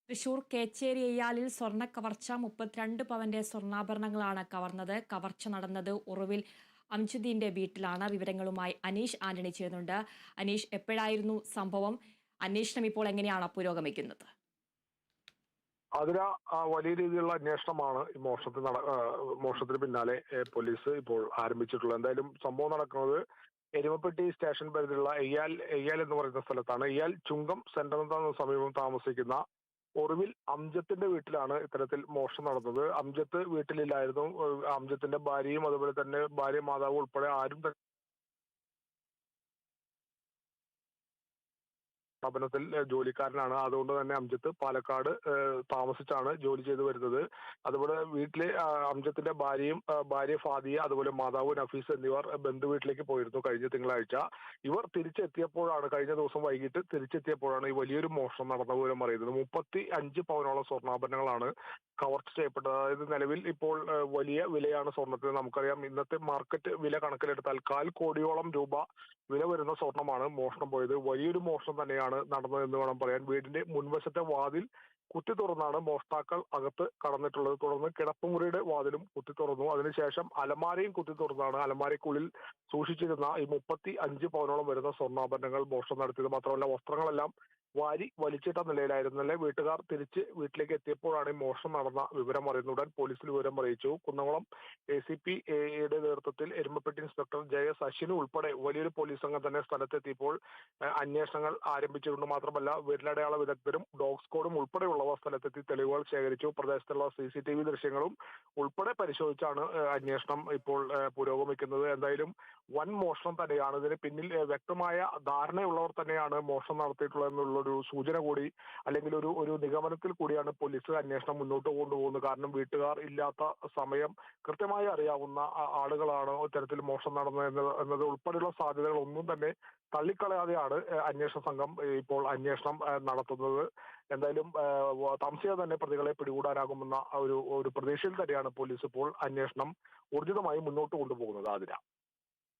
തൃശൂർ കേച്ചേരി എയ്യാലിൽ സ്വർണ്ണ കവർച്ച 32 പവന്റെ സ്വർണ്ണാഭരണങ്ങളാണ് കവർന്നത്. കവർച്ച നടന്നത് ഉറുവിൽ അംജുദ്ദീന്റെ വീട്ടിലാണ്. വിവരങ്ങളുമായി അനീഷ് ആന്റണി ചേരുന്നുണ്ട്. അനീഷ്, എപ്പോഴായിരുന്നു സംഭവം? അന്വേഷണം ഇപ്പോൾ എങ്ങനെയാണ് പുരോഗമിക്കുന്നത്? അതിന് വലിയ രീതിയിലുള്ള അന്വേഷണമാണ് ഈ മോഷണത്തിന് പിന്നാലെ പോലീസ് ഇപ്പോൾ ആരംഭിച്ചിട്ടുള്ളത്. എന്തായാലും സംഭവം നടക്കുന്നത് എരുമപ്പെട്ടി സ്റ്റേഷൻ പരിധിയിലുള്ള എയ്യാൽ എന്ന് പറയുന്ന സ്ഥലത്താണ്. എയ്യാൽ ചുങ്കം സെന്ററിന് സമീപം താമസിക്കുന്ന ഒടുവിൽ അംജത്തിന്റെ വീട്ടിലാണ് ഇത്തരത്തിൽ മോഷണം നടന്നത്. അംജത്ത് വീട്ടിലില്ലായിരുന്നു. അംജത്തിന്റെ ഭാര്യയും അതുപോലെ തന്നെ ഭാര്യ മാതാവും ഉൾപ്പെടെ ആരും സ്ഥാപനത്തിൽ ജോലിക്കാരനാണ്. അതുകൊണ്ട് തന്നെ അംജത്ത് പാലക്കാട് താമസിച്ചാണ് ജോലി ചെയ്തു വരുന്നത്. അതുപോലെ വീട്ടിലെ അംജത്തിന്റെ ഭാര്യ ഫാദിയ, അതുപോലെ മാതാവ് നഫീസ് എന്നിവർ ബന്ധുവീട്ടിലേക്ക് പോയിരുന്നു കഴിഞ്ഞ തിങ്കളാഴ്ച. ഇവർ കഴിഞ്ഞ ദിവസം വൈകിട്ട് തിരിച്ചെത്തിയപ്പോഴാണ് ഈ വലിയൊരു മോഷണം നടന്ന വിവരം അറിയുന്നത്. 35 പവനോളം സ്വർണ്ണാഭരണങ്ങളാണ് കവർച്ച ചെയ്യപ്പെട്ടത്. അതായത് നിലവിൽ ഇപ്പോൾ വലിയ വിലയാണ് സ്വർണ്ണത്തിന്. നമുക്കറിയാം, ഇന്നത്തെ മാർക്കറ്റ് വില കണക്കിലെടുത്താൽ 1/4 കോടിയോളം രൂപ വില വരുന്ന സ്വർണ്ണമാണ് മോഷണം പോയത്. വലിയൊരു മോഷണം തന്നെയാണ് നടന്നതെന്ന് വേണം പറയാൻ. വീടിന്റെ മുൻവശത്തെ വാതിൽ കുത്തി തുറന്നാണ് മോഷ്ടാക്കൾ അകത്ത് കടന്നിട്ടുള്ളത്. തുടർന്ന് കിടപ്പുമുറിയുടെ വാതിലും കുത്തി തുറന്നു. അതിനുശേഷം അലമാരയും കുത്തി തുറന്നാണ് അലമാരയ്ക്കുള്ളിൽ സൂക്ഷിച്ചിരുന്ന ഈ 35 പവനോളം വരുന്ന സ്വർണ്ണാഭരണങ്ങൾ മോഷണം നടത്തിയത്. മാത്രമല്ല, വസ്ത്രങ്ങളെല്ലാം വാരി വലിച്ചിട്ട നിലയിലായിരുന്നല്ലേ. വീട്ടുകാർ തിരിച്ച് വീട്ടിലേക്ക് എത്തിയപ്പോഴാണ് ഈ മോഷണം നടന്ന വിവരം അറിയുന്നത്. ഉടൻ പോലീസിൽ വിവരം അറിയിച്ചു. കുന്നംകുളം ACP യുടെ നേതൃത്വത്തിൽ എരുമപ്പെട്ടി ഇൻസ്പെക്ടർ JS അശ്വിന് ഉൾപ്പെടെ വലിയൊരു പോലീസ് സംഘം തന്നെ സ്ഥലത്തെത്തിയപ്പോൾ അന്വേഷണങ്ങൾ ആരംഭിച്ചിട്ടുണ്ട്. മാത്രമല്ല, വിരലടയാള വിദഗ്ധരും ഡോഗ് സ്ക്വാഡും ഉൾപ്പെടെയുള്ളവ സ്ഥലത്തെത്തി തെളിവുകൾ ശേഖരിച്ചു. പ്രദേശത്തുള്ള CCTV ദൃശ്യങ്ങളും ഉൾപ്പെടെ പരിശോധിച്ചാണ് അന്വേഷണം ഇപ്പോൾ പുരോഗമിക്കുന്നത്. എന്തായാലും വൻ മോഷണം തന്നെയാണ്. ഇതിന് പിന്നിൽ വ്യക്തമായ ധാരണയുള്ളവർ തന്നെയാണ് മോഷണം നടത്തിയിട്ടുള്ളത് എന്നുള്ളൊരു സൂചന കൂടി, അല്ലെങ്കിൽ ഒരു നിഗമനത്തിൽ കൂടിയാണ് പോലീസ് അന്വേഷണം മുന്നോട്ട് കൊണ്ടുപോകുന്നത്. കാരണം വീട്ടുകാർ ഇല്ലാത്ത സമയം കൃത്യമായി അറിയാവുന്ന ആളുകളാണ് ഇത്തരത്തിൽ മോഷണം നടന്നത് എന്നത് ഉൾപ്പെടെയുള്ള സാധ്യതകൾ ഒന്നും തന്നെ തള്ളിക്കളയാതെയാണ് അന്വേഷണ സംഘം ഇപ്പോൾ അന്വേഷണം നടത്തുന്നത്. എന്തായാലും താമസിയാതെ തന്നെ പ്രതികളെ പിടികൂടാനാകുമെന്ന ഒരു പ്രതീക്ഷയിൽ തന്നെയാണ് പോലീസ് ഇപ്പോൾ അന്വേഷണം ഊർജിതമായി മുന്നോട്ട് കൊണ്ടുപോകുന്നത്.